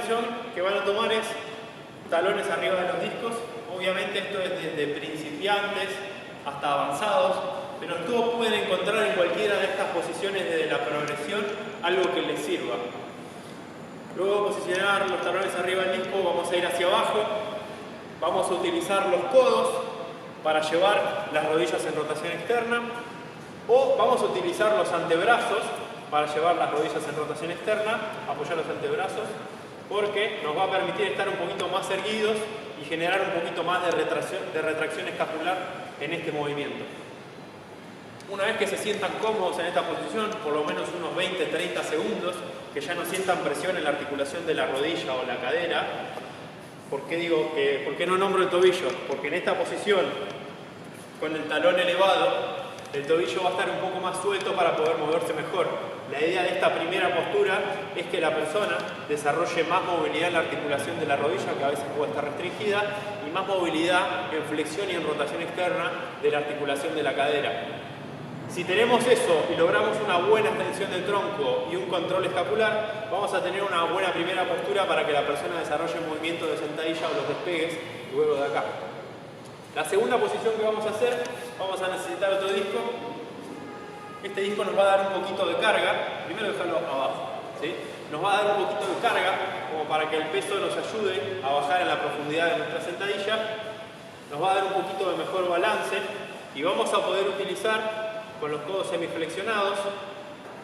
posición que van a tomar es talones arriba de los discos. Obviamente esto es desde principiantes hasta avanzados, pero todos pueden encontrar en cualquiera de estas posiciones desde la progresión algo que les sirva. Luego de posicionar los talones arriba del disco, vamos a ir hacia abajo. Vamos a utilizar los codos para llevar las rodillas en rotación externa, o vamos a utilizar los antebrazos para llevar las rodillas en rotación externa, apoyar los antebrazos, porque nos va a permitir estar un poquito más erguidos y generar un poquito más de retracción escapular en este movimiento. Una vez que se sientan cómodos en esta posición, por lo menos unos 20-30 segundos, que ya no sientan presión en la articulación de la rodilla o la cadera. ¿Por qué no nombro el tobillo? Porque en esta posición, con el talón elevado, el tobillo va a estar un poco más suelto para poder moverse mejor. La idea de esta primera postura es que la persona desarrolle más movilidad en la articulación de la rodilla, que a veces puede estar restringida, y más movilidad en flexión y en rotación externa de la articulación de la cadera. Si tenemos eso y logramos una buena extensión del tronco y un control escapular, vamos a tener una buena primera postura para que la persona desarrolle un movimiento de sentadilla o los despegues luego de acá. La segunda posición que vamos a hacer, vamos a necesitar otro disco. Este disco nos va a dar un poquito de carga. Primero dejarlo abajo, ¿sí? Nos va a dar un poquito de carga como para que el peso nos ayude a bajar en la profundidad de nuestra sentadilla. Nos va a dar un poquito de mejor balance y vamos a poder utilizar con los codos semiflexionados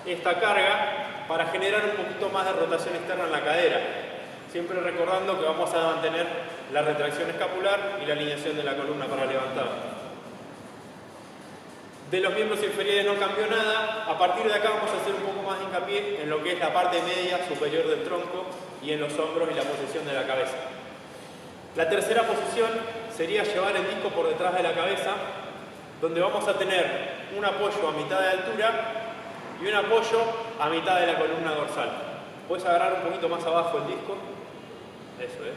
esta carga para generar un poquito más de rotación externa en la cadera. Siempre recordando que vamos a mantener la retracción escapular y la alineación de la columna para levantar. De los miembros inferiores no cambió nada. A partir de acá vamos a hacer un poco más de hincapié en lo que es la parte media superior del tronco y en los hombros y la posición de la cabeza. La tercera posición sería llevar el disco por detrás de la cabeza, donde vamos a tener un apoyo a mitad de altura y un apoyo a mitad de la columna dorsal. Puedes agarrar un poquito más abajo el disco. Eso es.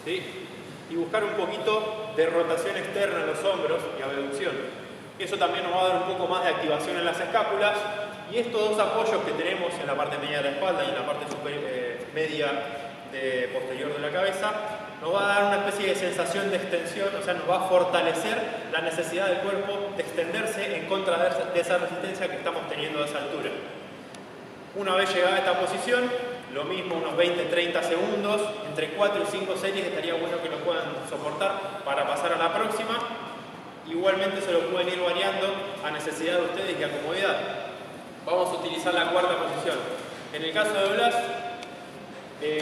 ¿Sí? Y buscar un poquito de rotación externa en los hombros y abducción. Eso también nos va a dar un poco más de activación en las escápulas. Y estos dos apoyos que tenemos en la parte media de la espalda y en la parte media posterior de la cabeza, nos va a dar una especie de sensación de extensión, o sea, nos va a fortalecer la necesidad del cuerpo de extenderse en contra de esa resistencia que estamos teniendo a esa altura. Una vez llegada a esta posición, lo mismo, unos 20-30 segundos, entre 4 y 5 series estaría bueno que lo puedan soportar para pasar a la próxima. Igualmente se lo pueden ir variando a necesidad de ustedes y a comodidad. Vamos a utilizar la cuarta posición. En el caso de Blas,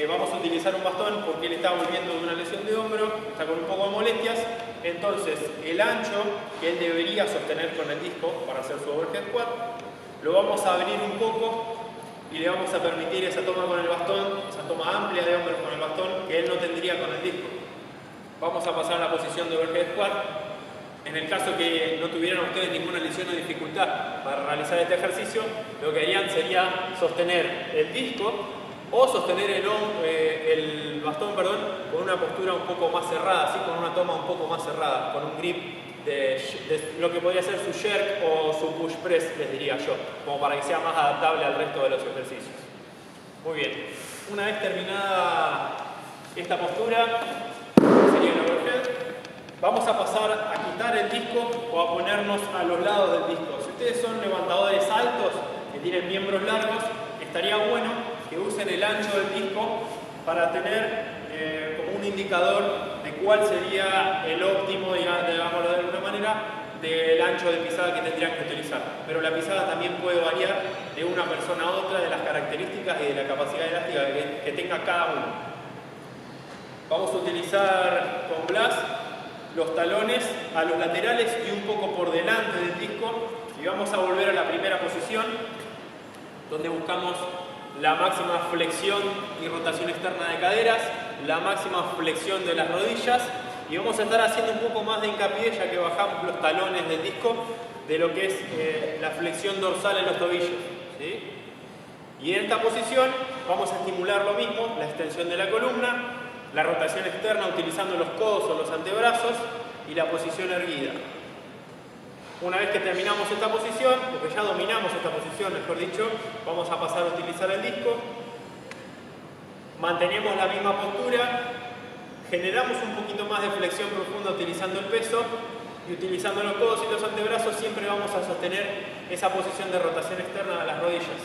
vamos a utilizar un bastón porque él está volviendo de una lesión de hombro, está con un poco de molestias. Entonces, el ancho que él debería sostener con el disco para hacer su overhead squat, lo vamos a abrir un poco y le vamos a permitir esa toma con el bastón, esa toma amplia de hombros con el bastón que él no tendría con el disco. Vamos a pasar a la posición de overhead squat. En el caso que no tuvieran ustedes ninguna lesión o dificultad para realizar este ejercicio, lo que harían sería sostener el disco o sostener el bastón con una postura un poco más cerrada, ¿sí? Con una toma un poco más cerrada, con un grip de lo que podría ser su jerk o su push press, les diría yo, como para que sea más adaptable al resto de los ejercicios. Muy bien, una vez terminada esta postura, sería el overhead, vamos a pasar a quitar el disco o a ponernos a los lados del disco. Si ustedes son levantadores altos, que tienen miembros largos, estaría bueno que usen el ancho del disco para tener como un indicador de cuál sería el óptimo, digámoslo de alguna manera, del ancho de pisada que tendrían que utilizar. Pero la pisada también puede variar de una persona a otra, de las características y de la capacidad elástica que tenga cada uno. Vamos a utilizar con Blas los talones a los laterales y un poco por delante del disco, y vamos a volver a la primera posición, donde buscamos la máxima flexión y rotación externa de caderas, la máxima flexión de las rodillas, y vamos a estar haciendo un poco más de hincapié, ya que bajamos los talones del disco, de lo que es la flexión dorsal en los tobillos, ¿sí? Y en esta posición vamos a estimular lo mismo, la extensión de la columna, la rotación externa utilizando los codos o los antebrazos y la posición erguida. Una vez que terminamos esta posición, porque ya dominamos esta posición, mejor dicho, vamos a pasar a utilizar el disco. Mantenemos la misma postura, generamos un poquito más de flexión profunda utilizando el peso y utilizando los codos y los antebrazos siempre vamos a sostener esa posición de rotación externa de las rodillas.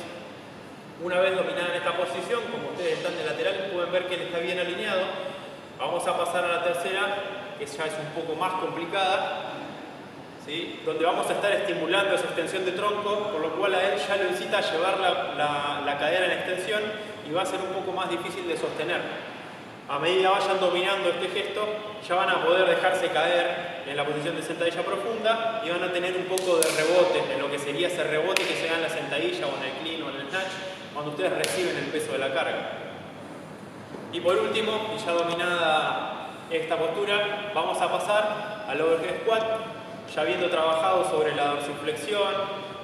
Una vez dominada en esta posición, como ustedes están de lateral, pueden ver que él está bien alineado. Vamos a pasar a la tercera, que ya es un poco más complicada, ¿sí? Donde vamos a estar estimulando esa extensión de tronco, por lo cual a él ya lo incita a llevar la cadera en extensión y va a ser un poco más difícil de sostener. A medida vayan dominando este gesto, ya van a poder dejarse caer en la posición de sentadilla profunda y van a tener un poco de rebote en lo que sería ese rebote que se da en la sentadilla o en el clean o en el snatch cuando ustedes reciben el peso de la carga. Y por último, y ya dominada esta postura, vamos a pasar al overhead squat, ya habiendo trabajado sobre la dorsiflexión,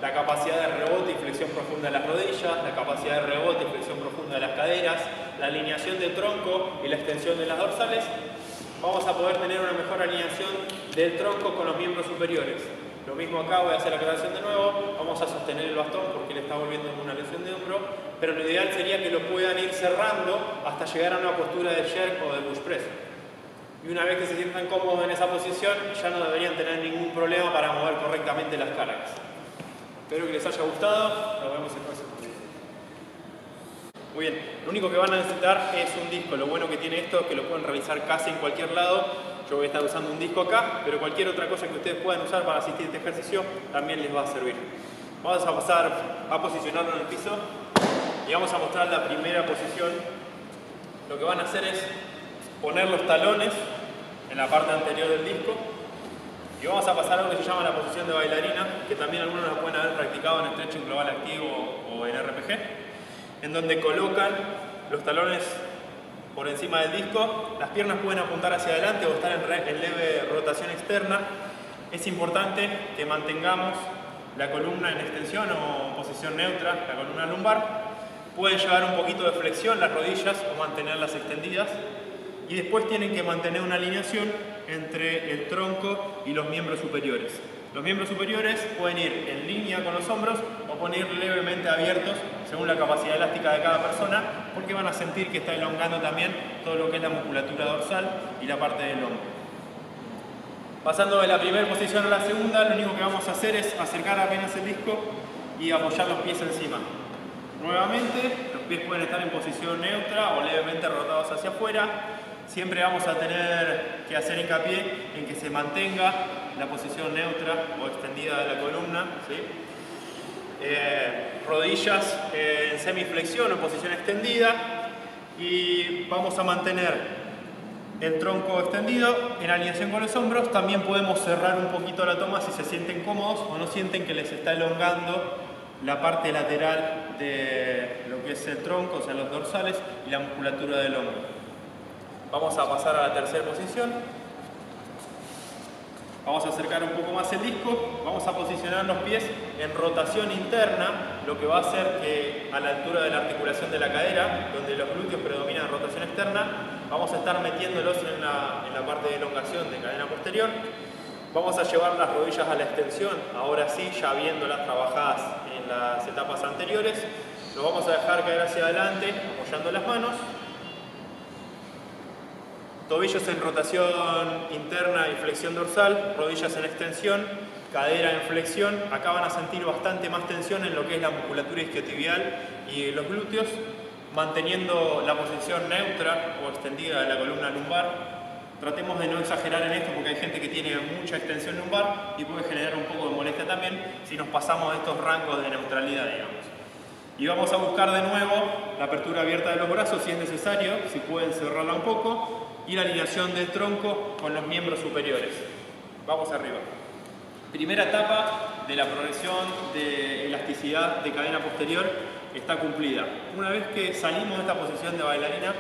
la capacidad de rebote y flexión profunda de las rodillas, la capacidad de rebote y flexión profunda de las caderas, la alineación del tronco y la extensión de las dorsales, vamos a poder tener una mejor alineación del tronco con los miembros superiores. Lo mismo acá, voy a hacer la aclaración de nuevo, vamos a sostener el bastón porque él está volviendo con una lesión de hombro, pero lo ideal sería que lo puedan ir cerrando hasta llegar a una postura de jerk o de push press. Y una vez que se sientan cómodos en esa posición, ya no deberían tener ningún problema para mover correctamente las cargas. Espero que les haya gustado, nos vemos en el próximo video. Muy bien, lo único que van a necesitar es un disco. Lo bueno que tiene esto es que lo pueden realizar casi en cualquier lado. Yo voy a estar usando un disco acá, pero cualquier otra cosa que ustedes puedan usar para asistir a este ejercicio también les va a servir. Vamos a pasar a posicionarlo en el piso y vamos a mostrar la primera posición. Lo que van a hacer es poner los talones en la parte anterior del disco y vamos a pasar a lo que se llama la posición de bailarina, que también algunos la pueden haber practicado en Stretching Global Activo o en RPG, en donde colocan los talones por encima del disco, las piernas pueden apuntar hacia adelante o estar en leve rotación externa. Es importante que mantengamos la columna en extensión o posición neutra, la columna lumbar. Pueden llevar un poquito de flexión las rodillas o mantenerlas extendidas. Y después tienen que mantener una alineación entre el tronco y los miembros superiores. Los miembros superiores pueden ir en línea con los hombros o pueden ir levemente abiertos según la capacidad elástica de cada persona, porque van a sentir que está elongando también todo lo que es la musculatura dorsal y la parte del hombro. Pasando de la primera posición a la segunda, lo único que vamos a hacer es acercar apenas el disco y apoyar los pies encima. Nuevamente, los pies pueden estar en posición neutra o levemente rotados hacia afuera. Siempre vamos a tener que hacer hincapié en que se mantenga la posición neutra o extendida de la columna, ¿sí? Rodillas en semiflexión o posición extendida y vamos a mantener el tronco extendido en alineación con los hombros. También podemos cerrar un poquito la toma si se sienten cómodos o no sienten que les está elongando la parte lateral de lo que es el tronco, o sea los dorsales y la musculatura del hombro. Vamos a pasar a la tercera posición. Vamos a acercar un poco más el disco. Vamos a posicionar los pies en rotación interna, lo que va a hacer que a la altura de la articulación de la cadera, donde los glúteos predominan rotación externa, vamos a estar metiéndolos en la parte de elongación de cadena posterior. Vamos a llevar las rodillas a la extensión, ahora sí, ya viéndolas trabajadas en las etapas anteriores. Lo vamos a dejar caer hacia adelante, apoyando las manos. Tobillos en rotación interna y flexión dorsal, rodillas en extensión, cadera en flexión. Acá van a sentir bastante más tensión en lo que es la musculatura isquiotibial y los glúteos, manteniendo la posición neutra o extendida de la columna lumbar. Tratemos de no exagerar en esto porque hay gente que tiene mucha extensión lumbar y puede generar un poco de molestia también si nos pasamos de estos rangos de neutralidad, digamos. Y vamos a buscar de nuevo la apertura abierta de los brazos si es necesario, si pueden cerrarla un poco, y la alineación del tronco con los miembros superiores. Vamos arriba. Primera etapa de la progresión de elasticidad de cadena posterior está cumplida. Una vez que salimos de esta posición de bailarina,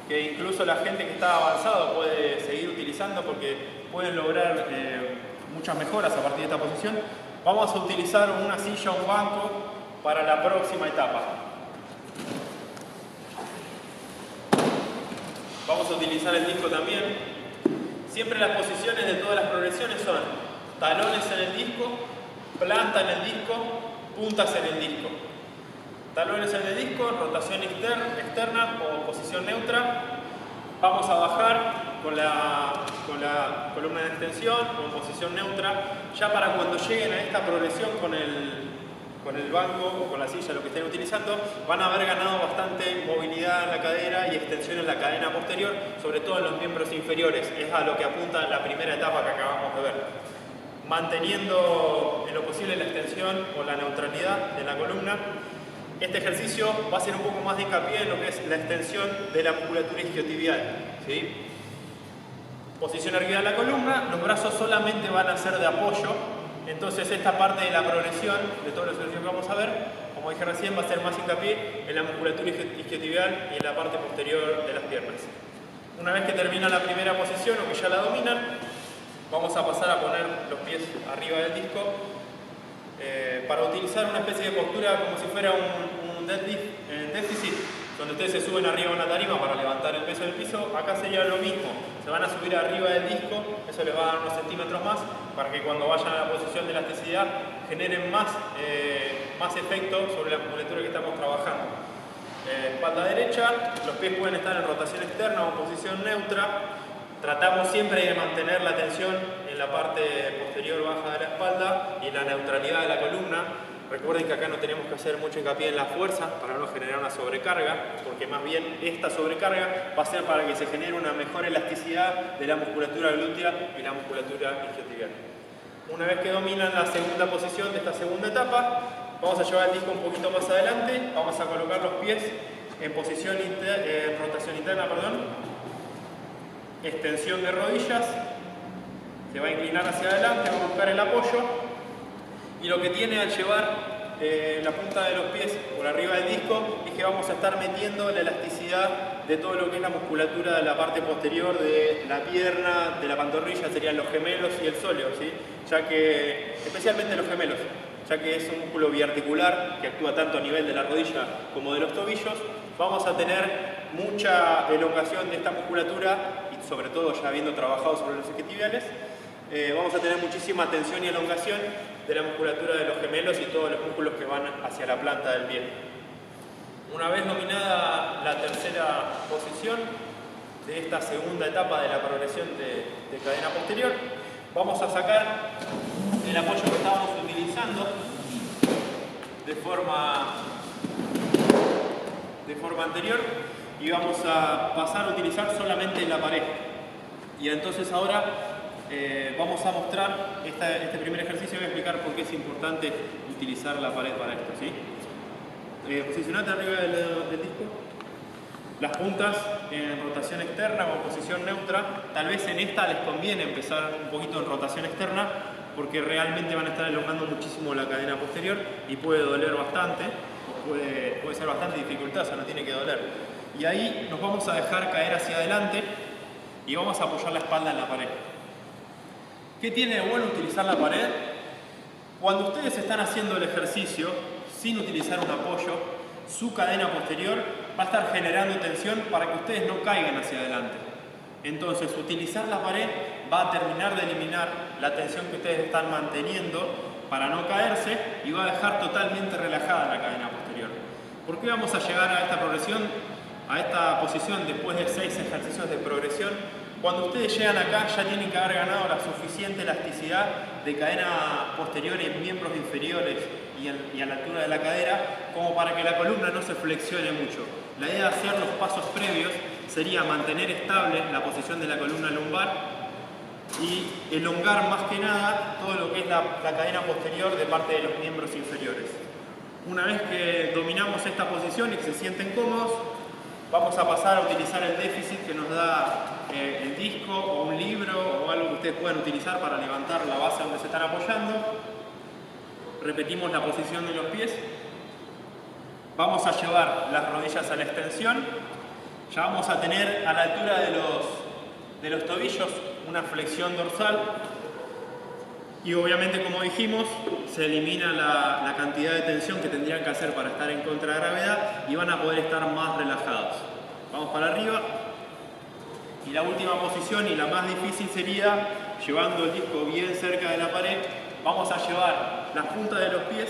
que incluso la gente que está avanzado puede seguir utilizando porque pueden lograr muchas mejoras a partir de esta posición, vamos a utilizar una silla o un banco para la próxima etapa. Vamos a utilizar el disco también. Siempre las posiciones de todas las progresiones son talones en el disco, planta en el disco, puntas en el disco. Talones en el disco, rotación externa o posición neutra. Vamos a bajar con la columna de extensión o en posición neutra, ya para cuando lleguen a esta progresión con el banco o con la silla, lo que estén utilizando, van a haber ganado bastante movilidad en la cadera y extensión en la cadena posterior, sobre todo en los miembros inferiores. Es a lo que apunta la primera etapa que acabamos de ver. Manteniendo en lo posible la extensión o la neutralidad de la columna, este ejercicio va a hacer un poco más de hincapié en lo que es la extensión de la musculatura isquiotibial, ¿sí? Posición erguida de la columna, los brazos solamente van a ser de apoyo, entonces esta parte de la progresión de todos los ejercicios que vamos a ver, como dije recién, va a ser más hincapié en la musculatura isquiotibial y en la parte posterior de las piernas. Una vez que termina la primera posición o que ya la dominan, vamos a pasar a poner los pies arriba del disco para utilizar una especie de postura como si fuera un deadlift en déficit, donde ustedes se suben arriba a una tarima para levantar el peso del piso. Acá sería lo mismo, se van a subir arriba del disco, eso les va a dar unos centímetros más para que cuando vayan a la posición de elasticidad generen más efecto sobre la musculatura que estamos trabajando. Espalda derecha, los pies pueden estar en rotación externa o en posición neutra. Tratamos siempre de mantener la tensión en la parte posterior baja de la espalda y en la neutralidad de la columna. Recuerden que acá no tenemos que hacer mucho hincapié en la fuerza para no generar una sobrecarga, porque más bien esta sobrecarga va a ser para que se genere una mejor elasticidad de la musculatura glútea y la musculatura isquiotibial. Una vez que dominan la segunda posición de esta segunda etapa, vamos a llevar el disco un poquito más adelante, vamos a colocar los pies en posición rotación interna, extensión de rodillas, se va a inclinar hacia adelante, va a buscar el apoyo, y lo que tiene al llevar la punta de los pies por arriba del disco es que vamos a estar metiendo la elasticidad de todo lo que es la musculatura de la parte posterior de la pierna, de la pantorrilla, serían los gemelos y el sóleo, ¿sí? Ya que, especialmente los gemelos, ya que es un músculo biarticular que actúa tanto a nivel de la rodilla como de los tobillos. Vamos a tener mucha elongación de esta musculatura y sobre todo ya habiendo trabajado sobre los isquiotibiales, vamos a tener muchísima tensión y elongación de la musculatura de los gemelos y todos los músculos que van hacia la planta del pie. Una vez dominada la tercera posición de esta segunda etapa de la progresión de cadena posterior, vamos a sacar el apoyo que estábamos utilizando de forma anterior y vamos a pasar a utilizar solamente la pared. Y entonces ahora vamos a mostrar este primer ejercicio. Voy a explicar por qué es importante utilizar la pared para esto, ¿sí? Posicionate arriba del disco, las puntas en rotación externa o en posición neutra. Tal vez en esta les conviene empezar un poquito en rotación externa porque realmente van a estar elongando muchísimo la cadena posterior y puede doler bastante, o puede ser bastante dificultosa, no tiene que doler. Y ahí nos vamos a dejar caer hacia adelante y vamos a apoyar la espalda en la pared. ¿Qué tiene de bueno utilizar la pared? Cuando ustedes están haciendo el ejercicio sin utilizar un apoyo, su cadena posterior va a estar generando tensión para que ustedes no caigan hacia adelante. Entonces, utilizar la pared va a terminar de eliminar la tensión que ustedes están manteniendo para no caerse y va a dejar totalmente relajada la cadena posterior. ¿Por qué vamos a llegar a esta progresión, a esta posición después de 6 ejercicios de progresión? Cuando ustedes llegan acá ya tienen que haber ganado la suficiente elasticidad de cadena posterior en miembros inferiores y a la altura de la cadera como para que la columna no se flexione mucho. La idea de hacer los pasos previos sería mantener estable la posición de la columna lumbar y elongar más que nada todo lo que es la cadena posterior de parte de los miembros inferiores. Una vez que dominamos esta posición y que se sienten cómodos, vamos a pasar a utilizar el déficit que nos da el disco o un libro o algo que ustedes puedan utilizar para levantar la base donde se están apoyando. Repetimos la posición de los pies. Vamos a llevar las rodillas a la extensión. Ya vamos a tener a la altura de los tobillos una flexión dorsal. Y obviamente, como dijimos, se elimina la cantidad de tensión que tendrían que hacer para estar en contra de gravedad y van a poder estar más relajados. Vamos para arriba. Y la última posición y la más difícil sería, llevando el disco bien cerca de la pared, vamos a llevar las puntas de los pies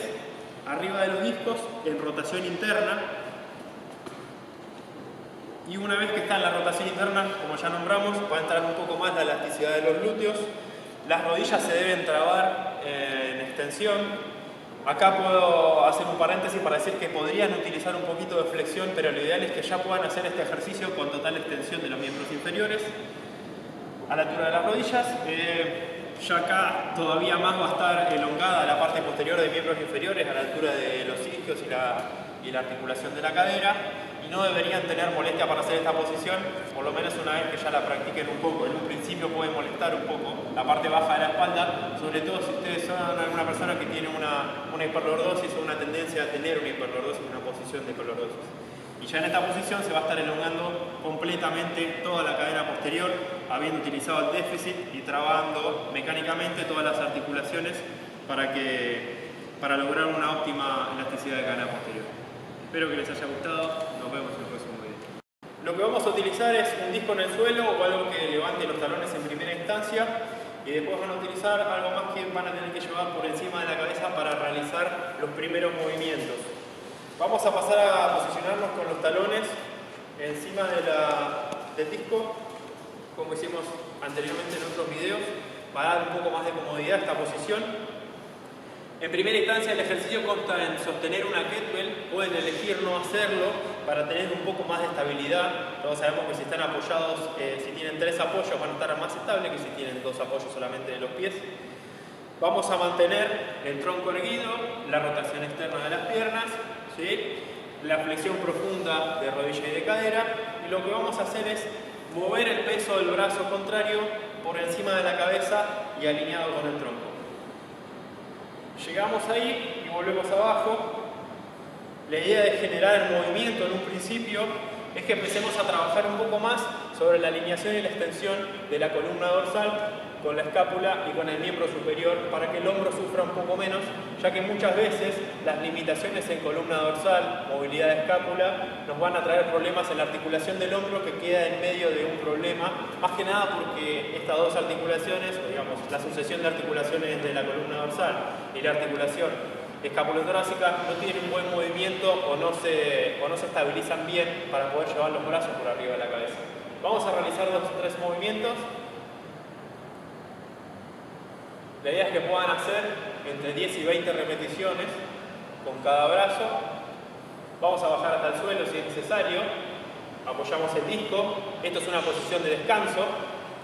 arriba de los discos en rotación interna. Y una vez que está en la rotación interna, como ya nombramos, va a entrar un poco más la elasticidad de los glúteos. Las rodillas se deben trabar en extensión. Acá puedo hacer un paréntesis para decir que podrían utilizar un poquito de flexión, pero lo ideal es que ya puedan hacer este ejercicio con total extensión de los miembros inferiores a la altura de las rodillas. Ya acá todavía más va a estar elongada la parte posterior de miembros inferiores a la altura de los isquios y la articulación de la cadera. Y no deberían tener molestia para hacer esta posición, por lo menos una vez que ya la practiquen un poco. En un principio puede molestar un poco la parte baja de la espalda, sobre todo si ustedes son alguna persona que tiene una hiperlordosis o una tendencia a tener una hiperlordosis, una posición de hiperlordosis. Y ya en esta posición se va a estar elongando completamente toda la cadera posterior, habiendo utilizado el déficit y trabando mecánicamente todas las articulaciones para lograr una óptima elasticidad de cadera posterior. Espero que les haya gustado, nos vemos en el próximo video. Lo que vamos a utilizar es un disco en el suelo o algo que levante los talones en primera instancia, y después van a utilizar algo más que van a tener que llevar por encima de la cabeza para realizar los primeros movimientos. Vamos a pasar a posicionarnos con los talones encima del disco, como hicimos anteriormente en otros videos, para dar un poco más de comodidad a esta posición. En primera instancia el ejercicio consta en sostener una kettlebell. Pueden elegir no hacerlo para tener un poco más de estabilidad. Todos sabemos que si están apoyados, si tienen 3 apoyos van a estar más estables que si tienen 2 apoyos solamente de los pies. Vamos a mantener el tronco erguido, la rotación externa de las piernas, ¿sí? La flexión profunda de rodilla y de cadera, y lo que vamos a hacer es mover el peso del brazo contrario por encima de la cabeza y alineado con el tronco. Llegamos ahí y volvemos abajo. La idea de generar el movimiento en un principio es que empecemos a trabajar un poco más sobre la alineación y la extensión de la columna dorsal con la escápula y con el miembro superior, para que el hombro sufra un poco menos, ya que muchas veces las limitaciones en columna dorsal, movilidad de escápula, nos van a traer problemas en la articulación del hombro, que queda en medio de un problema, más que nada porque estas dos articulaciones, o digamos, la sucesión de articulaciones de la columna dorsal y la articulación escapulotorácica no tienen un buen movimiento o no se estabilizan bien para poder llevar los brazos por arriba de la cabeza. Vamos a realizar 2 o 3 movimientos. La idea es que puedan hacer entre 10 y 20 repeticiones con cada brazo. Vamos a bajar hasta el suelo si es necesario. Apoyamos el disco. Esto es una posición de descanso.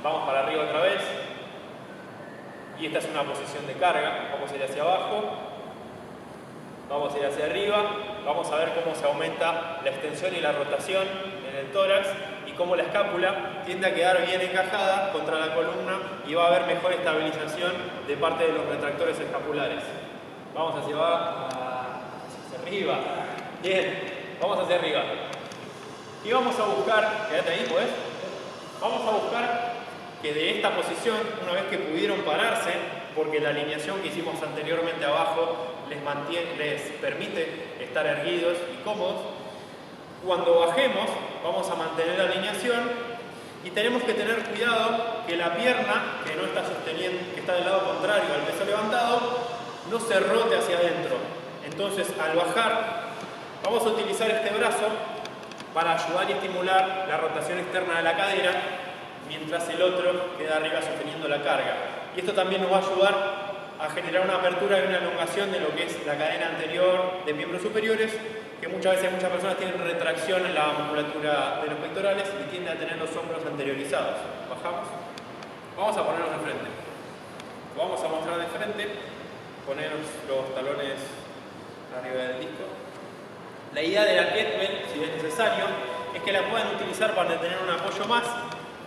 Vamos para arriba otra vez. Y esta es una posición de carga. Vamos a ir hacia abajo. Vamos a ir hacia arriba. Vamos a ver cómo se aumenta la extensión y la rotación en el tórax, y cómo la escápula tiende a quedar bien encajada contra la columna y va a haber mejor estabilización de parte de los retractores escapulares. Vamos hacia abajo, hacia arriba. Bien, vamos hacia arriba. Y vamos a buscar, quédate ahí, pues. Vamos a buscar que de esta posición, una vez que pudieron pararse, porque la alineación que hicimos anteriormente abajo les permite estar erguidos y cómodos, cuando bajemos vamos a mantener la alineación, y tenemos que tener cuidado que la pierna que no está sosteniendo, que está del lado contrario al peso levantado, no se rote hacia adentro. Entonces, al bajar vamos a utilizar este brazo para ayudar y estimular la rotación externa de la cadera, mientras el otro queda arriba sosteniendo la carga. Y esto también nos va a ayudar a generar una apertura y una elongación de lo que es la cadena anterior de miembros superiores, que muchas veces muchas personas tienen retracción en la musculatura de los pectorales y tienden a tener los hombros anteriorizados. Bajamos. Vamos a ponernos de frente. Lo vamos a mostrar de frente. Poneros los talones arriba del disco. La idea de la kettlebell, si es necesario, es que la puedan utilizar para tener un apoyo más,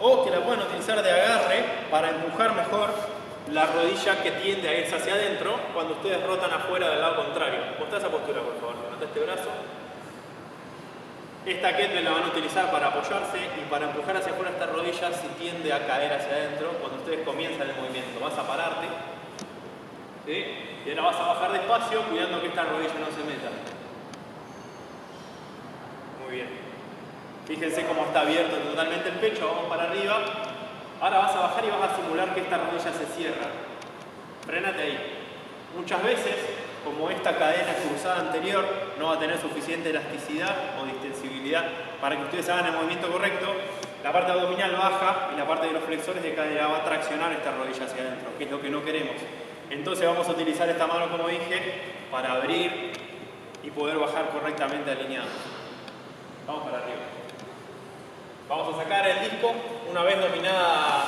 o que la puedan utilizar de agarre para empujar mejor la rodilla que tiende a irse hacia adentro cuando ustedes rotan afuera del lado contrario. Mostrá esa postura, por favor. Levanta este brazo. Esta kettlebell la van a utilizar para apoyarse y para empujar hacia afuera esta rodilla si tiende a caer hacia adentro cuando ustedes comienzan el movimiento. Vas a pararte, ¿sí? Y ahora vas a bajar despacio cuidando que esta rodilla no se meta. Muy bien. Fíjense cómo está abierto totalmente el pecho. Vamos para arriba. Ahora vas a bajar y vas a simular que esta rodilla se cierra. Frénate ahí. Muchas veces como esta cadena cruzada anterior no va a tener suficiente elasticidad o distensibilidad para que ustedes hagan el movimiento correcto, la parte abdominal baja y la parte de los flexores de cadera va a traccionar esta rodilla hacia adentro, que es lo que no queremos. Entonces vamos a utilizar esta mano, como dije, para abrir y poder bajar correctamente alineados. Vamos para arriba. Vamos a sacar el disco. Una vez dominada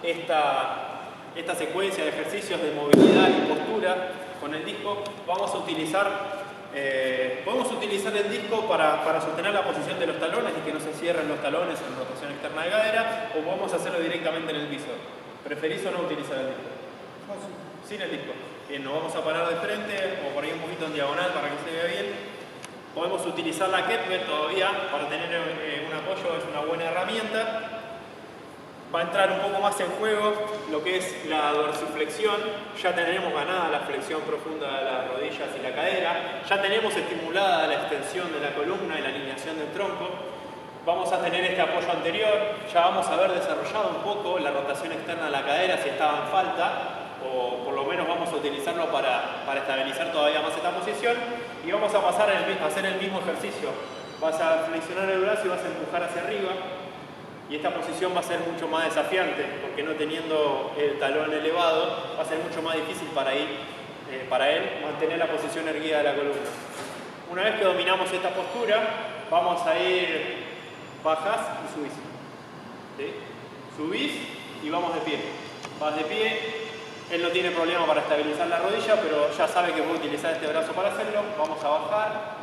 esta secuencia de ejercicios de movilidad y postura con el disco, vamos a utilizar podemos utilizar el disco para sostener la posición de los talones y que no se cierren los talones en rotación externa de cadera, o podemos hacerlo directamente en el piso. ¿Preferís o no utilizar el disco? Sin el disco. Bien, nos vamos a parar de frente o por ahí un poquito en diagonal para que se vea bien. Podemos utilizar la kettlebell todavía para tener un apoyo, es una buena herramienta. Va a entrar un poco más en juego lo que es la dorsiflexión. Ya tenemos ganada la flexión profunda de las rodillas y la cadera. Ya tenemos estimulada la extensión de la columna y la alineación del tronco. Vamos a tener este apoyo anterior. Ya vamos a haber desarrollado un poco la rotación externa de la cadera si estaba en falta, o por lo menos vamos a utilizarlo para estabilizar todavía más esta posición. Y vamos a pasar a hacer el mismo ejercicio. Vas a flexionar el brazo y vas a empujar hacia arriba. Y esta posición va a ser mucho más desafiante, porque no teniendo el talón elevado, va a ser mucho más difícil para él mantener la posición erguida de la columna. Una vez que dominamos esta postura, vamos a ir, bajás y subís. ¿Sí? Subís y vamos de pie. Vas de pie, él no tiene problema para estabilizar la rodilla, pero ya sabe que puede utilizar este brazo para hacerlo. Vamos a bajar.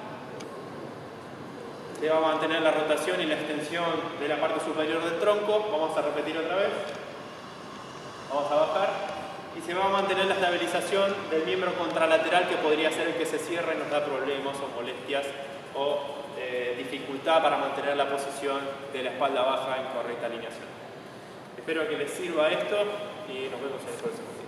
Se va a mantener la rotación y la extensión de la parte superior del tronco. Vamos a repetir otra vez. Vamos a bajar. Y se va a mantener la estabilización del miembro contralateral, que podría ser el que se cierre y nos da problemas o molestias o dificultad para mantener la posición de la espalda baja en correcta alineación. Espero que les sirva esto y nos vemos en el próximo video.